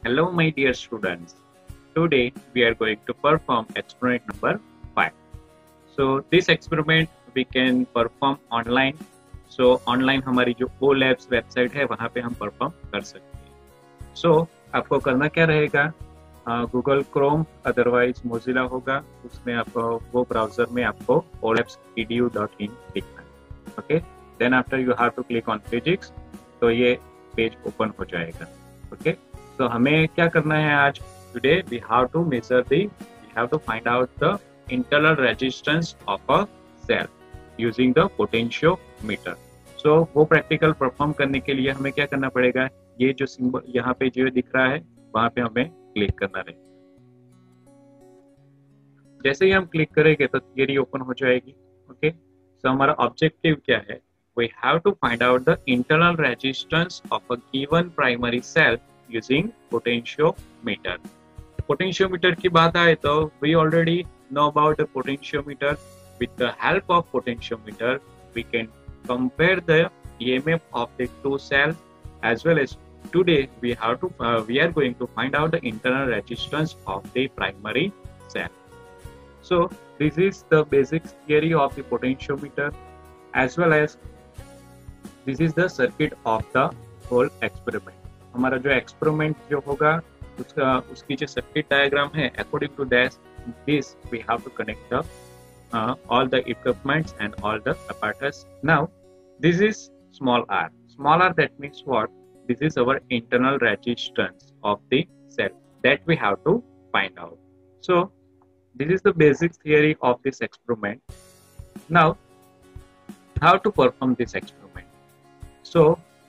Hello my dear students. Today we are going to perform experiment number 5. So this experiment we can perform online. So online हमारी जो O Labs website है वहाँ पे हम perform कर सकते हैं. So आपको करना क्या रहेगा, गूगल क्रोम अदरवाइज मोजिला होगा, उसमें आपको वो ब्राउजर में आपको olabs.edu.in लिखना है. Okay, then after you have to click on physics, तो ये पेज ओपन हो जाएगा. ओके, तो हमें क्या करना है आज, today we have to measure we have to find out the internal resistance of a cell using the potentiometer. So वो प्रैक्टिकल परफॉर्म करने के लिए हमें क्या करना पड़ेगा, ये जो सिंबल यहाँ पे जो दिख रहा है वहां पे हमें क्लिक करना रहेगा. जैसे ही हम क्लिक करेंगे तो थियरी ओपन हो जाएगी. ओके, सो हमारा ऑब्जेक्टिव क्या है, we have to find out the internal resistance of a given primary cell using potentiometer. Potentiometer की बात आए तो we already know about the potentiometer. With the help of potentiometer we can compare the EMF of the two cells, as well as today we are going to find out the internal resistance of the primary cell. So this is the basic theory of the potentiometer, as well as this is the circuit of the whole experiment. हमारा जो experiment जो होगा उसकी जो circuit diagram है, according to this we have to connect the all the equipments and all the apparatus. Now this is small r. Small r, that means what? This is our internal resistance of the cell that we have to find out. So this is the basic theory of this experiment. Now how to perform this experiment? So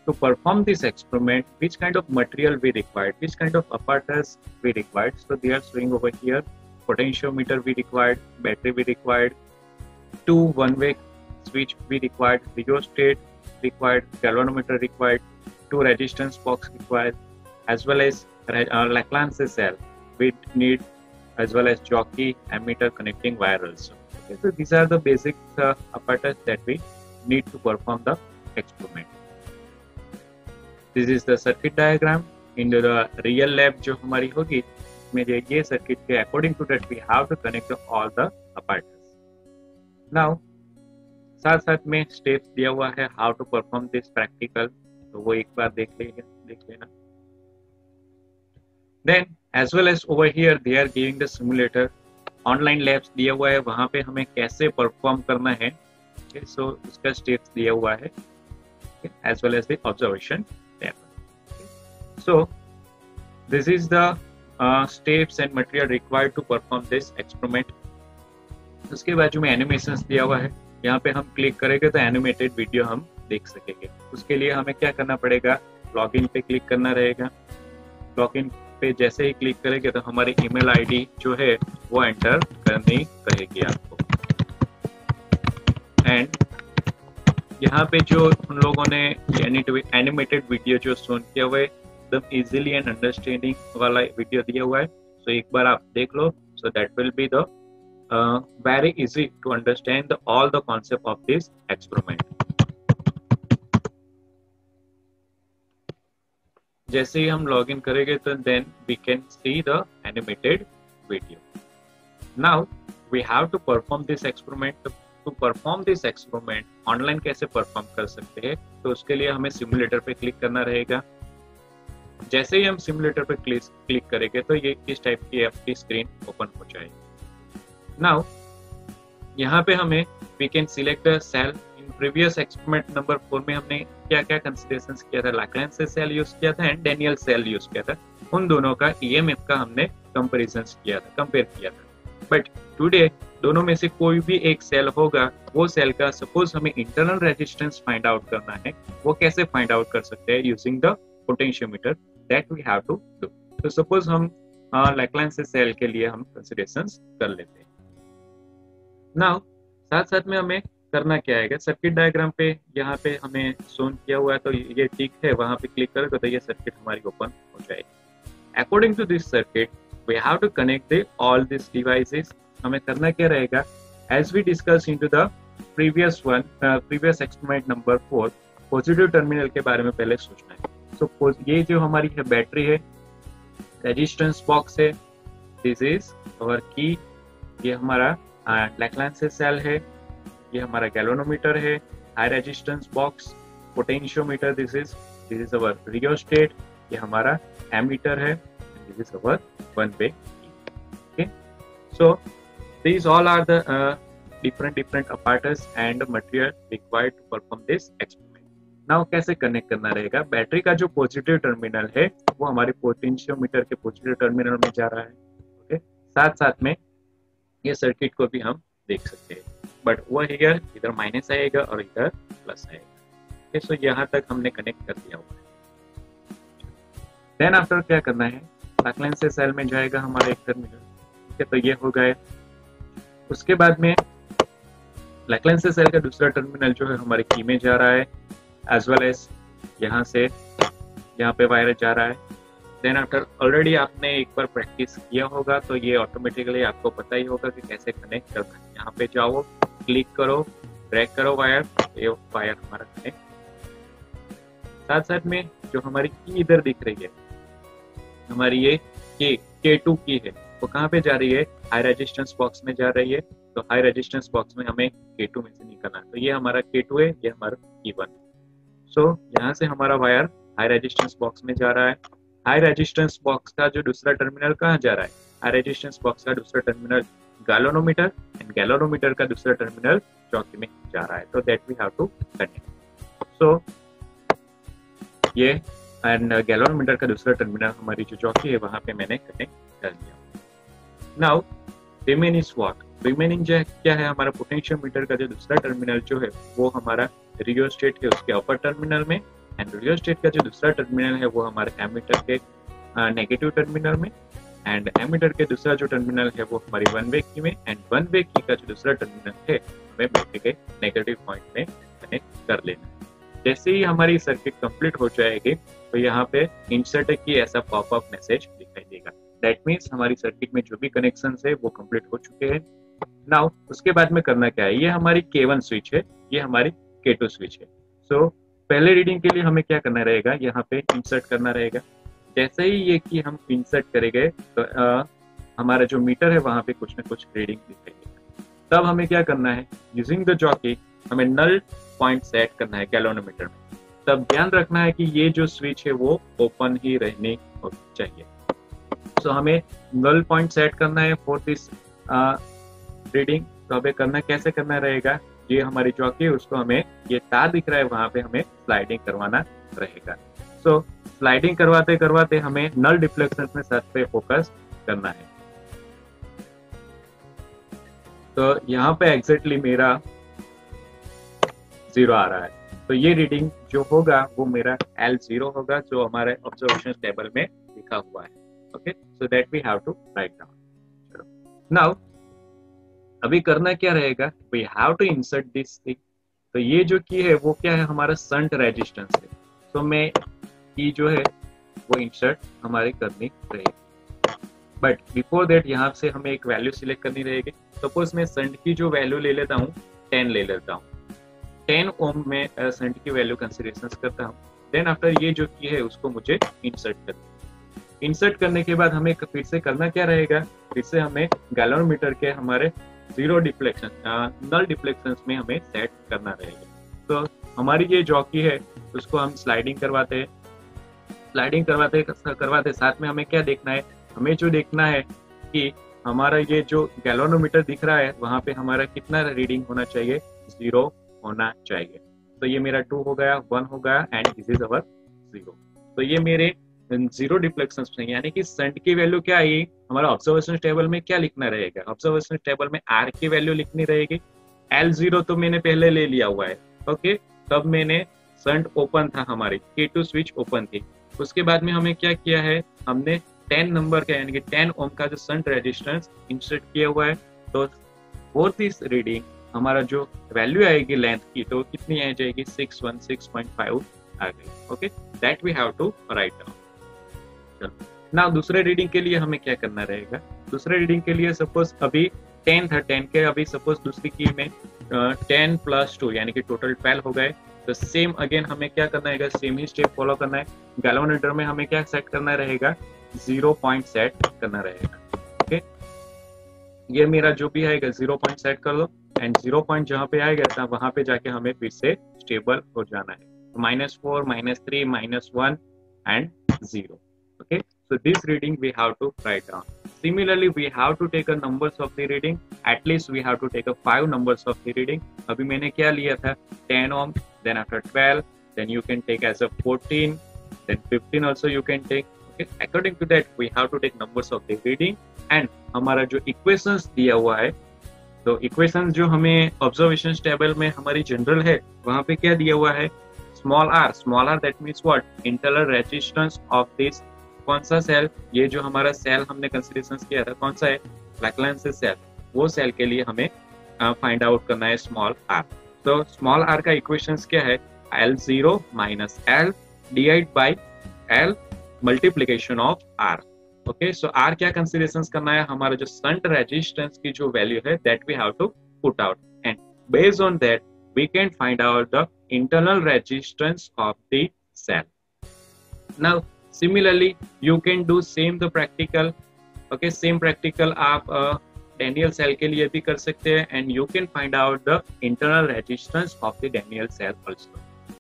to perform this experiment, which kind of material we required, which kind of apparatus we required. So they are showing over here, potentiometer we required, battery we required, 2 one-way switch we required, rheostat required, galvanometer required, 2 resistance box required, as well as Lagrange cell we need, as well as jockey, ammeter, connecting wire also. Okay, so these are the basic apparatus that we need to perform the experiment. This is the circuit diagram. In the real lab जो हमारी होगी उसमें ये circuit के according to that we have to connect all the apparatus. Now साथ साथ में steps दिया हुआ है how to perform this practical, तो वो एक बार देख लेना. Then as well as over here they are giving the simulator. Online labs दिया हुआ है, वहाँ पे हमें कैसे perform करना है. Okay, so उसका steps दिया हुआ है, okay, as well as the observation. So this is the steps and material required to perform this experiment. उसके बाजू में एनिमेशंस दिया हुआ है, यहाँ पे हम क्लिक करेंगे तो एनिमेटेड वीडियो हम देख सकेंगे. उसके लिए हमें क्या करना पड़ेगा, लॉगिन पे क्लिक करना रहेगा. लॉगिन पे जैसे ही क्लिक करेंगे तो हमारी ईमेल आईडी जो है वो एंटर करनी रहेगी आपको. एंड यहाँ पे जो उन लोगों ने एनिमेटेड वीडियो जो सुन किया हुआ है, एकदम इजीली एंड अंडरस्टैंडिंग वाला वीडियो दिया हुआ है. सो एक बार आप देख लो, so that will be the very easy to understand all the concept of this experiment. जैसे ही हम लॉग इन करेंगे तो then we can see the animated video. Now we have to perform this experiment. To perform this experiment online कैसे perform कर सकते हैं, तो उसके लिए हमें सिमुलेटर पे क्लिक करना रहेगा. जैसे ही हम सिमुलेटर पे क्लिक करेंगे तो ये इस टाइप की आपकी स्क्रीन ओपन हो जाएगी. नाउ यहाँ पे हमें we can select the cell. In previous experiment number 4 में हमने क्या क्या कंसीडरेशंस किया था, लैग्रेंज सेल यूज किया था एंड डैनियल सेल यूज किया था. उन दोनों का ईएमएफ का हमने कंपेयर किया था. बट टुडे दोनों में से कोई भी एक सेल होगा, वो सेल का सपोज हमें इंटरनल रेजिस्टेंस फाइंड आउट करना है, वो कैसे फाइंड आउट कर सकते हैं, using the potentiometer that we have to do. तो suppose हम लैग्रेंज सेल के लिए हम कंसीडरेशंस कर लेते हैं. नाउ साथ साथ में हमें करना क्या है, सर्किट डायग्राम पे यहाँ पे हमें शोन किया हुआ है तो ये ठीक है, वहां पे क्लिक करेंगे तो ये सर्किट हमारी ओपन हो जाएगी. According to this circuit we have to connect all this devices. हमें करना क्या रहेगा, as we discuss into the previous experiment number 4, positive terminal के बारे में पहले सोचना है. सो ये जो हमारी है बैटरी है, रेजिस्टेंस बॉक्स है, दिस इज अवर की, ये हमारा लैक्लांस सेल है, ये हमारा गैल्वेनोमीटर है, high resistance box, potentiometer, this is our rheostat, ये हमारा एमीटर है, this is our one way key. Okay, so these all are the different apparatus and material required to perform this experiment. Now कैसे connect करना रहेगा? Battery का जो positive terminal है वो हमारे पोटेंशियोमीटर के पॉजिटिव टर्मिनल में जा रहा है। ओके, साथ साथ में ये सर्किट को भी हम देख सकते हैं, बट वो हियर इधर माइनस आएगा और इधर प्लस आएगा। ओके, सो यहाँ तक हमने कनेक्ट कर दिया हुआ है। देन आफ्टर क्या करना है? लैक्लांस से सेल में जाएगा हमारा एक टर्मिनल। ओके, तो ये हो गए। उसके बाद में लैक्लांस से सेल का दूसरा टर्मिनल जो है हमारे की में जा रहा है, एज वेल एज यहाँ से यहाँ पे वायर जा रहा है। देन आफ्टर ऑलरेडी आपने एक बार प्रैक्टिस किया होगा तो ये ऑटोमेटिकली आपको पता ही होगा कि कैसे कनेक्ट करना है। यहाँ पे जाओ, क्लिक करो, ड्रैग करो वायर, ये वायर हमारा कनेक्ट। साथ साथ में जो हमारी की इधर दिख रही है, हमारी ये K2 की है, वो कहाँ पे जा रही है? हाई रेजिस्टेंस बॉक्स में जा रही है। तो हाई रेजिस्टेंस बॉक्स में हमें K2 में से निकलना है। तो ये हमारा K2 है, ये हमारा K1। सो यहाँ से हमारा वायर हाई रेजिस्टेंस बॉक्स में जा रहा है। हाई रेजिस्टेंस बॉक्स का जो दूसरा टर्मिनल कहाँ जा रहा है? हाई रेजिस्टेंस बॉक्स का दूसरा टर्मिनल गैल्वेनोमीटर, एंड गैल्वेनोमीटर का दूसरा टर्मिनल चौकी में जा रहा है। तो that we have to connect. So ये एंड गैल्वेनोमीटर का दूसरा टर्मिनल हमारी जो चौकी है वहां पे मैंने कनेक्ट कर दिया। Now remain is what? Remaining जो क्या है? हमारा पोटेंशियोमीटर का जो दूसरा टर्मिनल जो है वो हमारा रियोस्टेट के उसके अपर टर्मिनल में, एंड रियोस्टेट का जो दूसरा टर्मिनल है वो हमारे एमीटर के नेगेटिव टर्मिनल में, एंड एमीटर के दूसरा जो टर्मिनल है वो हमारी वन वे की में, एंड वन वे की का जो दूसरा टर्मिनल है हमें बैटरी के नेगेटिव पॉइंट में कनेक्ट कर लेना है। जैसे ही हमारी सर्किट कंप्लीट हो जाएगी तो यहाँ पे इंसर्ट की ऐसा पॉपअप मैसेज दिखाई देगा। दैट मीन्स हमारी सर्किट में जो भी कनेक्शन है वो कंप्लीट हो चुके हैं। नाउ उसके बाद में करना क्या है? ये हमारी K1 स्विच है, ये हमारी K2 स्विच है। सो पहले रीडिंग के लिए हमें क्या करना रहेगा? यहाँ पे इंसर्ट करना रहेगा। जैसे ही ये की हम इंसर्ट करेंगे तो हमारा जो मीटर है वहां पे कुछ ना कुछ रीडिंग दिखाई देगा। तब हमें क्या करना है? यूजिंग द जॉकी हमें नल पॉइंट सेट करना है गैल्वेनोमीटर में। तब ध्यान रखना है कि ये जो स्विच है वो ओपन ही रहनी चाहिए। सो हमें नल पॉइंट सेट करना है फॉर दिस रीडिंग। तो हमें करना कैसे करना रहेगा? ये हमारी चौकी है उसको हमें ये तार दिख रहा है वहां पे हमें स्लाइडिंग करवाना रहेगा। सो स्लाइडिंग करवाते करवाते हमें नल डिफ्लेक्शन में साथ पे फोकस करना है। तो यहाँ पे एग्जैक्टली मेरा 0 आ रहा है। तो ये रीडिंग जो होगा वो मेरा L0 होगा जो हमारे ऑब्जर्वेशन टेबल में लिखा हुआ है। Okay, so that we have to write down. Now अभी करना क्या रहेगा? We have to insert this thing. तो ये जो की है वो क्या है? हमारा शंट रेजिस्टेंस है। तो मैं की जो है वो इंसर्ट हमारी करनी रहेगी, बट बिफोर दैट यहाँ से हमें एक वैल्यू सिलेक्ट करनी रहेगी। सपोज मैं शंट की जो वैल्यू ले लेता हूँ 10 ले लेता हूँ, 10 ओम में शंट की वैल्यू कंसिडरेशन करता हूँ। देन आफ्टर ये जो की है उसको मुझे इंसर्ट करना है। इंसर्ट करने के बाद हमें फिर से करना क्या रहेगा? फिर से हमें गैल्वेनोमीटर के हमारे जीरो डिफ्लेक्शन नल डिफ्लेक्शन में हमें सेट करना रहेगा। तो हमारी ये जॉकी है उसको हम स्लाइडिंग करवाते हैं। स्लाइडिंग करवाते साथ में हमें क्या देखना है? हमें जो देखना है कि हमारा ये जो गैल्वेनोमीटर दिख रहा है वहां पे हमारा कितना रीडिंग होना चाहिए? 0 होना चाहिए। तो ये मेरा 2 हो गया, 1 हो गया, एंड दिस इज अवर 0। तो ये मेरे 0 डिफ्लेक्शन में, यानी कि शंट की वैल्यू क्या आई? हमारा ऑब्जर्वेशन टेबल में क्या लिखना रहेगा? ऑब्जर्वेशन टेबल में R की वैल्यू लिखनी रहेगी। L0 तो मैंने पहले ले लिया हुआ है। ओके, तब मैंने शंट ओपन था, हमारी K2 स्विच ओपन थी। उसके बाद में हमें क्या किया है? हमने 10 नंबर का यानी कि 10 ओम का जो शंट रेजिस्टेंस इंसर्ट किया हुआ है। तो फोर्थ इस रीडिंग हमारा जो वैल्यू आएगी लेंथ की तो कितनी आ जाएगी? 616.5 आ गई। Okay, that we have to write down. चलो ना दूसरे रीडिंग के लिए हमें क्या करना रहेगा? दूसरे रीडिंग के लिए सपोज अभी 10 था, 10 के अभी सपोज दूसरी की में 10 + 2 यानी कि टोटल 12 हो गए। तो सेम अगेन हमें क्या करना है? सेम ही स्टेप फॉलो करना है। गैल्वेनोमीटर में हमें क्या सेट करना रहेगा? 0 पॉइंट सेट करना रहेगा। ओके, ये मेरा जो भी आएगा 0 पॉइंट सेट कर लो, एंड 0 पॉइंट जहाँ पे आएगा था वहां पे जाके हमें फिर से स्टेबल हो जाना है। -4, -3, -1 and 0. Okay, so this reading we have to write down. Similarly, we have to take a numbers of the reading. At least we have to take a 5 numbers of the reading. अभी मैंने क्या लिया था 10 ohm, then after 12, then you can take as a 14, then 15 also you can take. Okay, according to that we have to take numbers of the reading. And हमारा जो equations दिया हुआ है, तो इक्वेशंस जो हमें ऑब्जर्वेशन टेबल में हमारी जनरल है वहां पे क्या दिया हुआ है, small R that means what, internal resistance of this, कौन सा सेल, ये जो हमारा सेल हमने कंसीडरेशन किया था कौन सा है, लैक्लेंसिस सेल, वो सेल के लिए हमें फाइंड आउट करना है स्मॉल आर। तो स्मॉल आर का इक्वेशंस क्या है, L0 minus L divide by L multiplication of R। Okay, so R क्या कंसीडरेशंस करना है, हमारा जो शंट रेजिस्टेंस की जो वैल्यू है that we have to put out, and based on that we can find out the internal resistance of the cell. Now similarly you can do same the practical. Okay, same practical आप Daniel cell के लिए भी कर सकते हैं, and you can find out the internal resistance of the Daniel cell also.